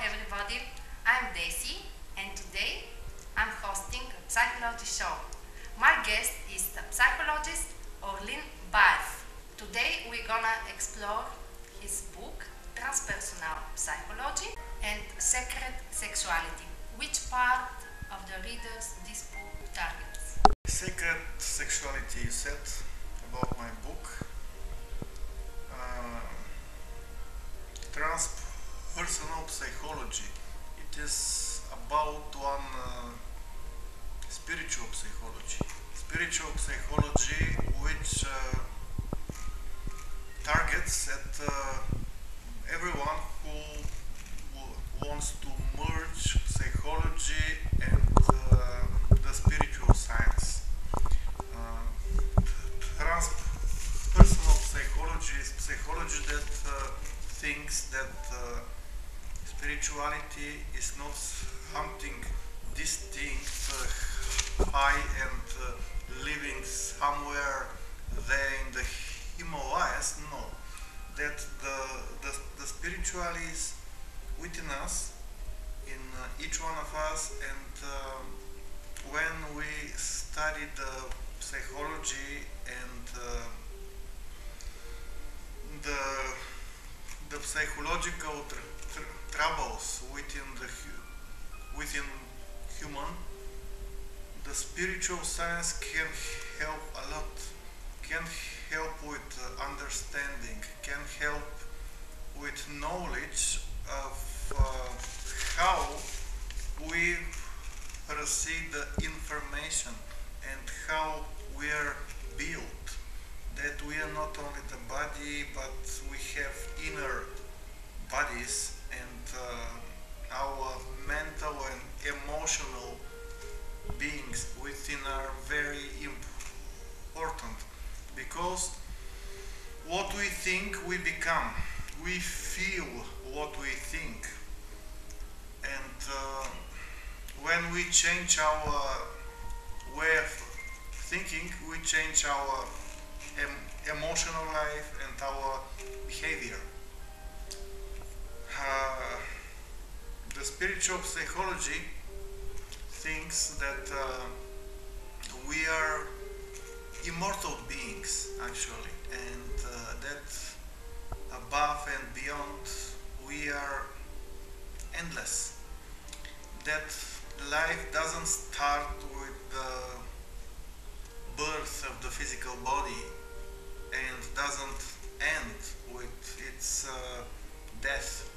everybody, I'm Desi and today I'm hosting a psychology show. My guest is the psychologist Orlin Baev. Today we're gonna explore his book Transpersonal Psychology and Secret Sexuality. Which part of the readers this book targets? Secret sexuality, you said about my book. Transpersonal psychology. It is about one spiritual psychology. Spiritual psychology which targets at everyone who wants to merge psychology and the spiritual science. Transpersonal psychology is psychology that thinks that spirituality is not something distinct, high and living somewhere there in the Himalayas. No, that the spirituality is within us, in each one of us, and when we study the psychology and the psychological troubles within human, the spiritual science can help a lot, can help with understanding, can help with knowledge of how we receive the information and how we are built. That we are not only the body, but we have inner bodies, and our mental and emotional beings within are very important, because what we think we become, we feel what we think, and when we change our way of thinking, we change our emotional life and our behavior. The spiritual psychology thinks that we are immortal beings, actually, and that above and beyond we are endless. That life doesn't start with the birth of the physical body and doesn't end with its death.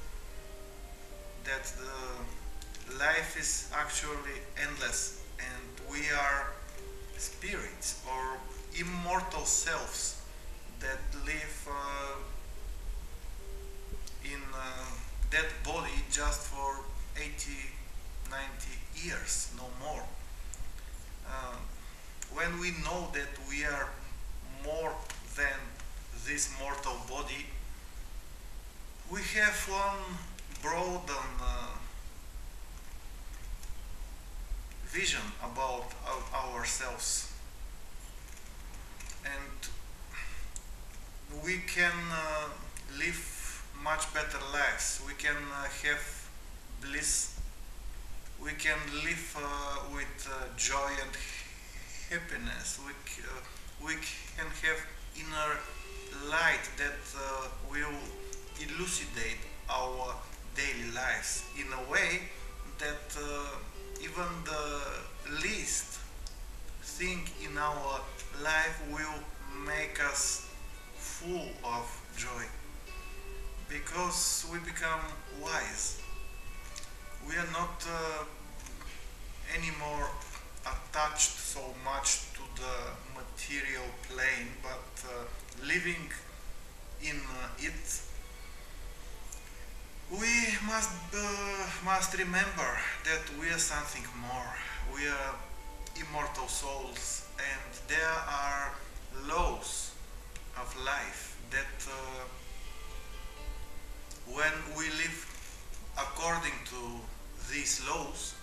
That the life is actually endless, and we are spirits or immortal selves that live in that body just for 80-90 years, no more. When we know that we are more than this mortal body, we have one broad vision about ourselves, and we can live much better lives. We can have bliss. We can live with joy and happiness. We can have inner light that will elucidate our daily lives in a way that even the least thing in our life will make us full of joy, because we become wise. We are not anymore attached so much to the material plane, but living in it. We must remember that we are something more. We are immortal souls, and there are laws of life that when we live according to these laws,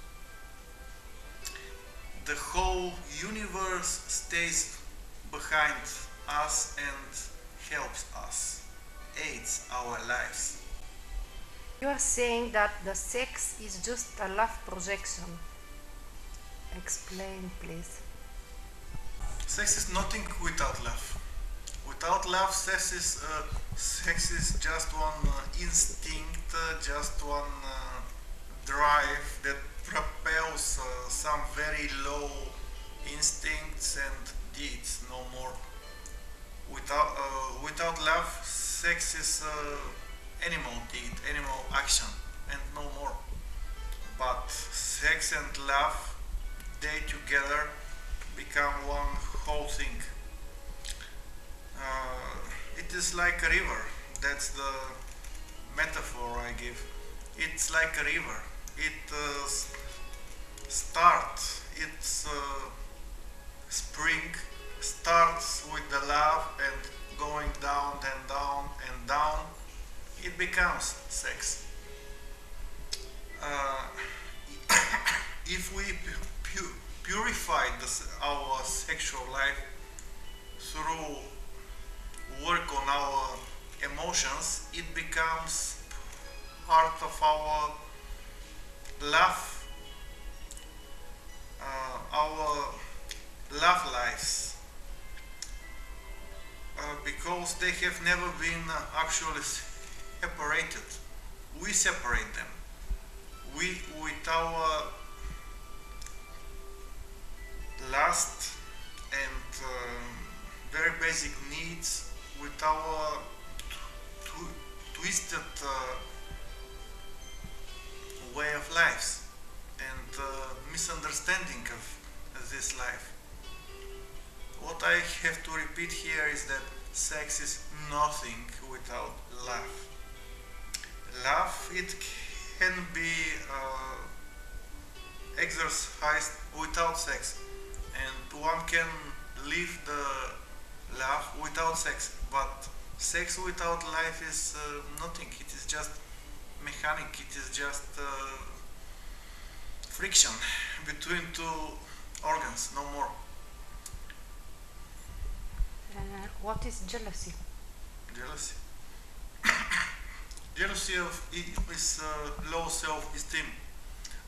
the whole universe stays behind us and helps us, aids our lives. You are saying that the sex is just a love projection. Explain, please. Sex is nothing without love. Without love, sex is just one instinct, just one drive that propels some very low instincts and deeds, no more. Without love, sex is animal deed, animal action, and no more. But sex and love, they together become one whole thing. It is like a river. That's the metaphor I give. It's like a river. It starts, its spring starts with the love and going down and down and down. It becomes sex. Uh, if we purify our sexual life through work on our emotions, it becomes part of our love, our love lives, because they have never been actually separated. We separate them. We, with our lust and very basic needs, with our twisted way of lives and misunderstanding of this life. What I have to repeat here is that sex is nothing without love. Love, it can be exercised without sex, and one can live the love without sex, but sex without life is nothing. It is just mechanic, it is just friction between two organs, no more. What is jealousy? Jealousy. Jealousy is low self-esteem.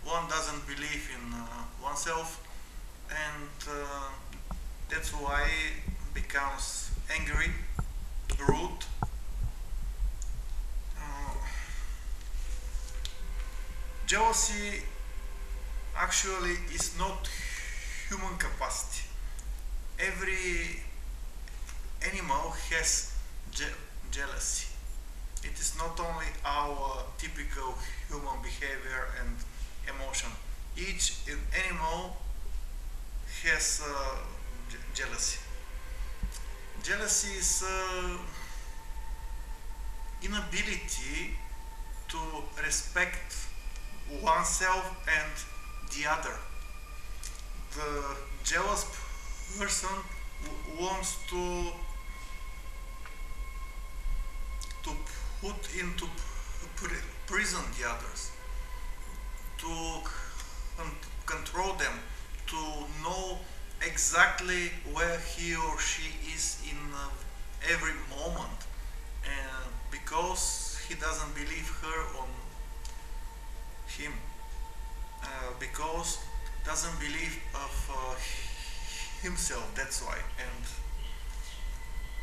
One doesn't believe in oneself, and that's why becomes angry, rude. Jealousy actually is not human capacity. Every animal has jealousy. It is not only our typical human behavior and emotion. Each animal has jealousy. Jealousy is inability to respect oneself and the other. The jealous person wants to put into prison the others, to control them, to know exactly where he or she is in every moment, and because he doesn't believe her on him, because doesn't believe of himself, that's why. And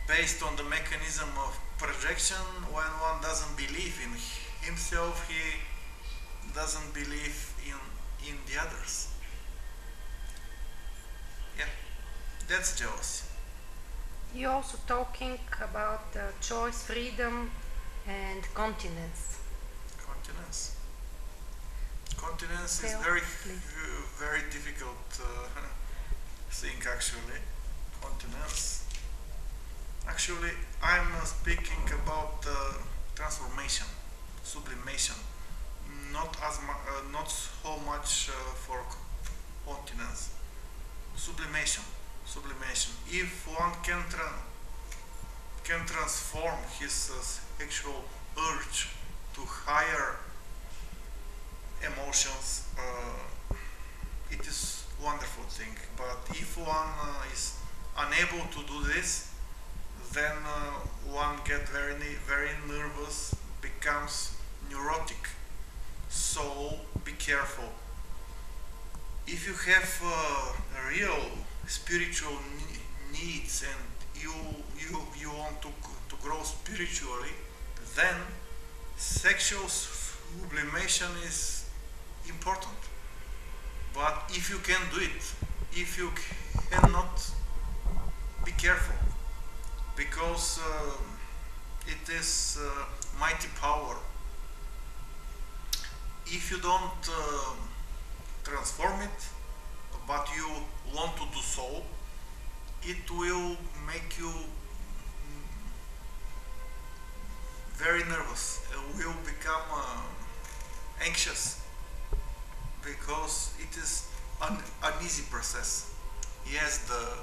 based on the mechanism of projection, when one doesn't believe in himself, he doesn't believe in the others. Yeah, that's jealousy. You're also talking about choice, freedom, and continence. Continence. Continence is Tell, very difficult thing actually. Continence. Actually, I'm speaking about transformation, sublimation, not so much for continence. Sublimation. If one can transform his sexual urge to higher emotions, it is wonderful thing. But if one is unable to do this, then one get very nervous, becomes neurotic. So be careful. If you have real spiritual needs and you want to grow spiritually, then sexual sublimation is important. But if you can do it, if you cannot, be careful, because it is mighty power. If you don't transform it, but you want to do so, it will make you very nervous, will become anxious, because it is an uneasy process. Yes, the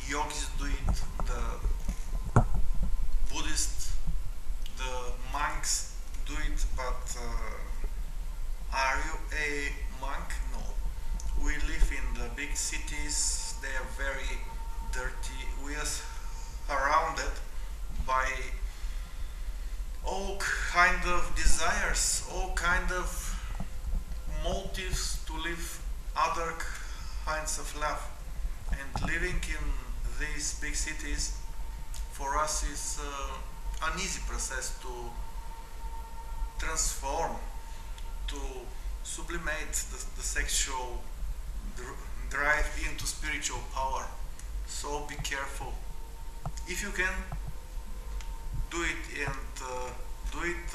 yogis do it, the Buddhists, the monks do it, but are you a monk? No. We live in the big cities, they are very dirty. We are surrounded by all kind of desires, all kind of motives to live other kinds of love. And living in these big cities for us is an easy process to transform, to sublimate the sexual drive into spiritual power. So be careful. If you can, do it, and do it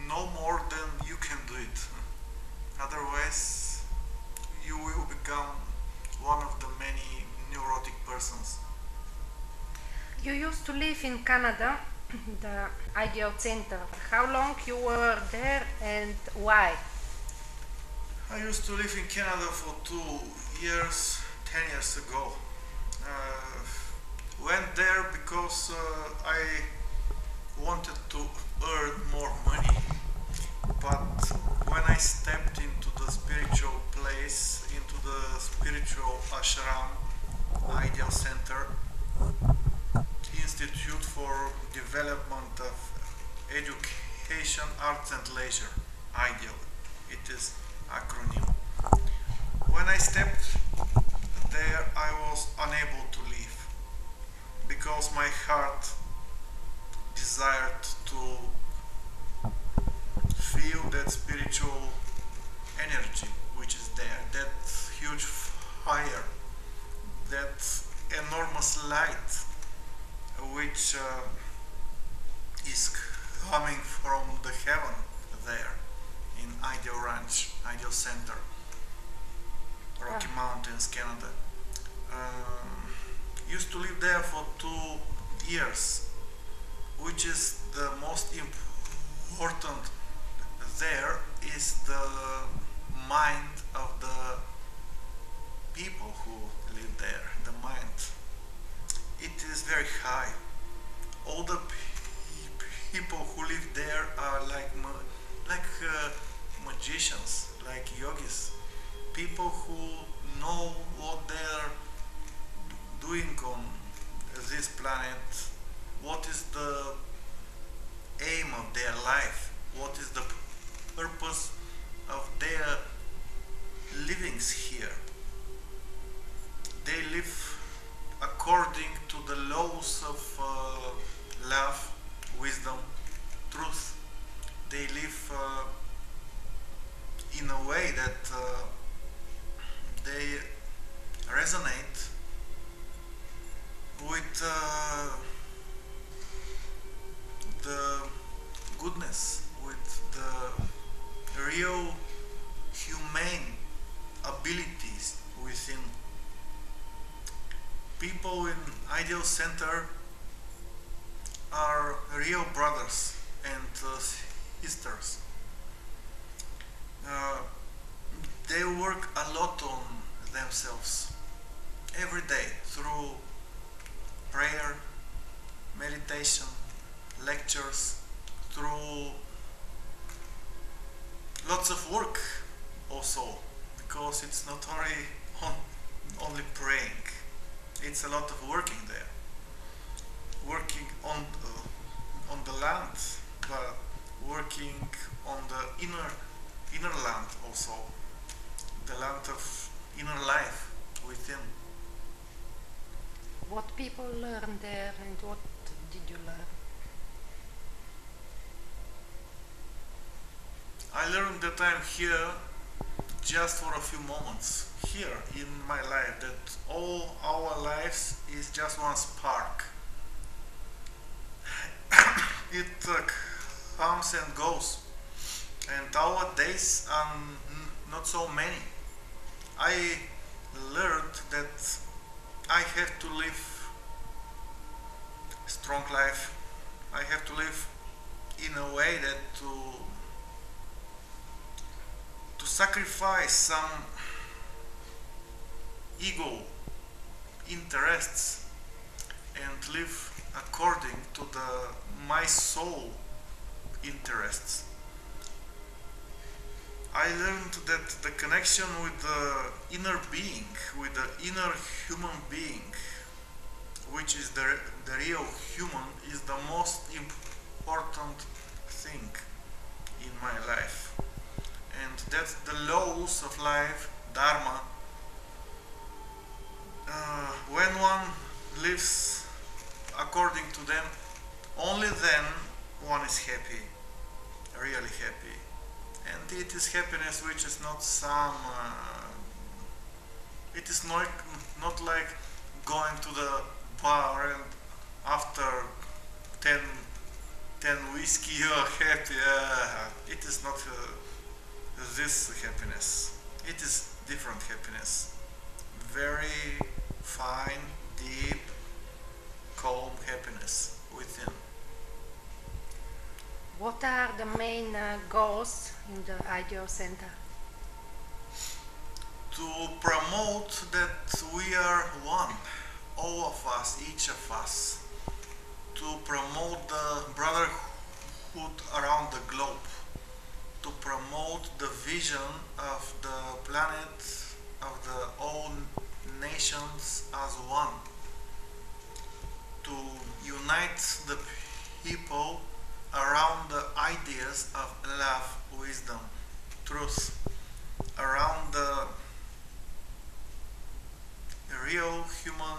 no more than you can do it. Otherwise, you will become one of the many neurotic persons. You used to live in Canada, the Ideal Center. How long you were there and why? I used to live in Canada for 2 years, 10 years ago. Went there because I wanted to earn more money. But when I stepped into the spiritual place, into the spiritual ashram, Ideal Center, Institute for Development of Education, Arts and Leisure, Ideal, it is acronym. When I stepped there, I was unable to leave, because my heart desired to feel that spiritual energy which is there, that huge fire, that enormous light which is coming from the heaven there in Ideal Ranch, Ideal Center, Rocky Mountains, Canada. Used to live there for 2 years, which is the most important there is the mind of the people who live there, the mind. It is very high. All the people who live there are like magicians, like yogis, people who know what they're doing on this planet, what is the aim of their life, what is the purpose of their livings here. They live according to the laws of love, wisdom, truth. They live in a way that they resonate with the goodness, with the real humane abilities within. People in Ideal Center are real brothers and sisters. They work a lot on themselves every day through prayer, meditation, lectures, through lots of work also, because it's not only praying, it's a lot of working there, working on the land, but working on the inner land also, the land of inner life within. What people learn there and what did you learn? I learned that I'm here just for a few moments, here in my life, that all our lives is just one spark. It comes and goes, and our days are not so many. I learned that I have to live a strong life. I have to live in a way that to sacrifice some ego interests and live according to my soul interests. I learned that the connection with the inner being, with the inner human being, which is the real human, is the most important thing in my life. And that the laws of life, Dharma, when one lives according to them, only then one is happy, really happy. And it is happiness which is not some, it is not like going to the bar and after 10 whiskey you are happy. It is not this happiness. It is different happiness. Very fine, deep, calm happiness within. What are the main goals in the Ideal Center? To promote that we are one, all of us, each of us. To promote the brotherhood around the globe. To promote the vision of the planet, of the all nations as one. To unite the people around the ideas of love, wisdom, truth, around the real human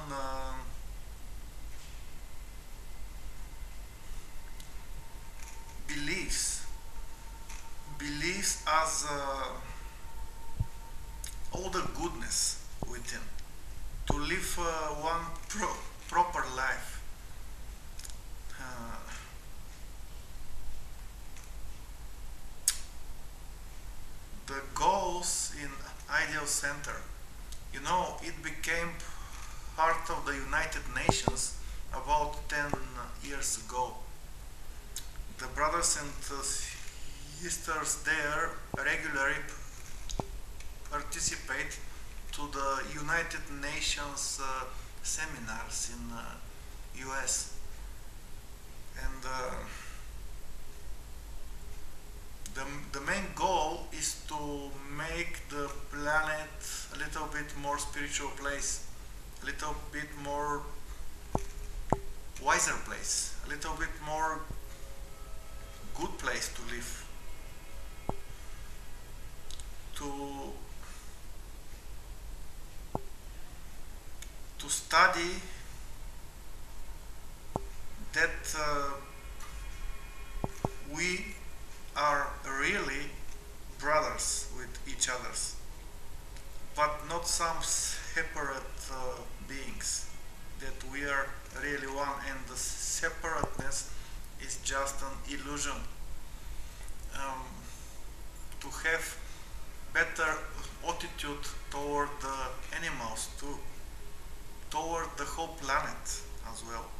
beliefs as all the goodness within, to live one proper life. The goals in Ideal Center, you know, it became part of the United Nations about 10 years ago. The brothers and sisters there regularly participate to the United Nations seminars in US, and the main goal is to make the planet a little bit more spiritual place, a little bit more wiser place, a little bit more good place to live, to study that we are really brothers with each others, but not some separate beings, that we are really one, and the separateness is just an illusion. To have better attitude toward the animals too, toward the whole planet as well.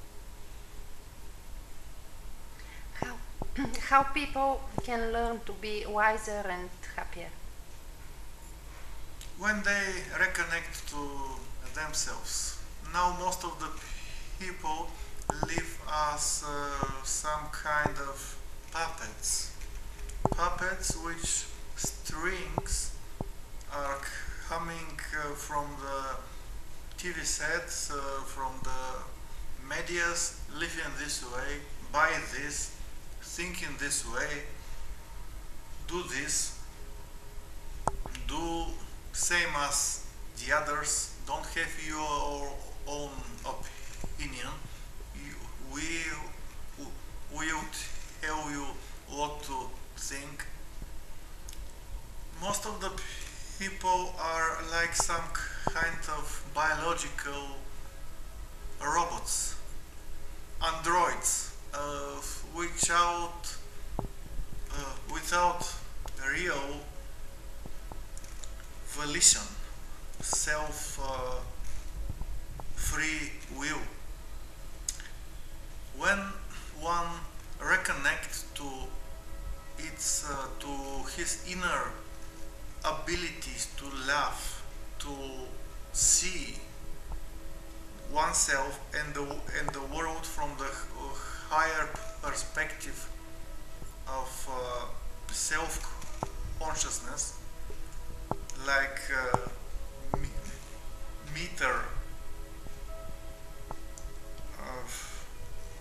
How people can learn to be wiser and happier? When they reconnect to themselves. Now most of the people live as some kind of puppets. Puppets which strings are coming from the TV sets, from the medias, live in this way, buy this, think in this way, do this, do same as the others, don't have your own opinion. We will tell you what to think. Most of the people are like some kind of biological robots, androids, without real volition, free will. When one reconnects to his inner abilities to love, to see oneself and the world from the higher perspective of self-consciousness, like meter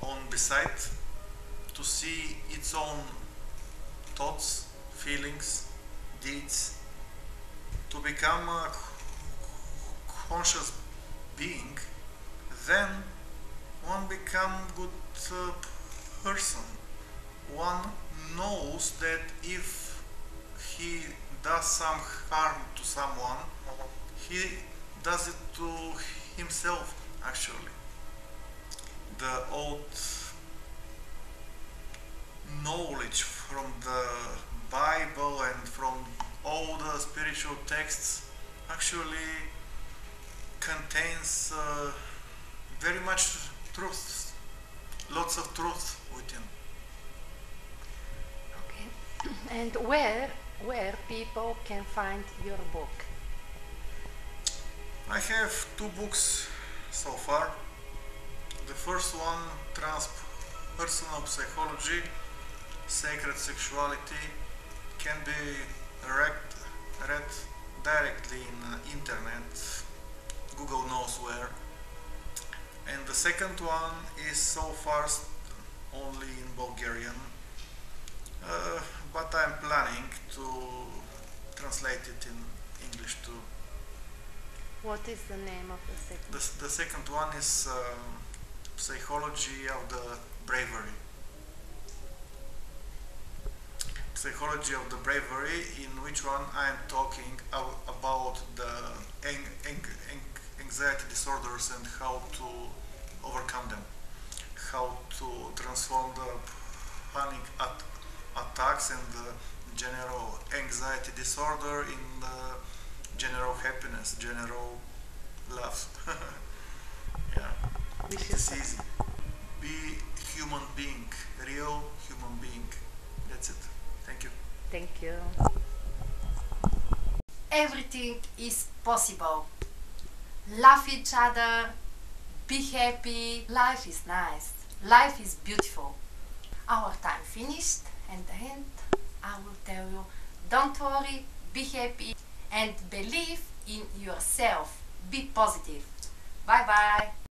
on beside, to see its own thoughts, feelings, deeds, to become a conscious being, then one become good person. One knows that if he does some harm to someone, he does it to himself, actually. The old knowledge from the Bible and from all the spiritual texts actually contains very much truth, lots of truth within. Okay. And where people can find your book? I have 2 books so far. The first one, Transpersonal Psychology, Sacred Sexuality, can be read directly in internet, Google knows where. And the second one is so far only in Bulgarian, but I'm planning to translate it in English too. What is the name of the second? The second one is Psychology of the Bravery. Psychology of the Bravery, in which one I am talking about the anxiety disorders and how to overcome them, how to transform the panic attacks and the general anxiety disorder in the general happiness, general love. Yeah, it's easy. Be human being, real human being. That's it. Thank you. Thank you. Everything is possible. Love each other, be happy. Life is nice. Life is beautiful. Our time finished, and then I will tell you, don't worry, be happy and believe in yourself. Be positive. Bye bye.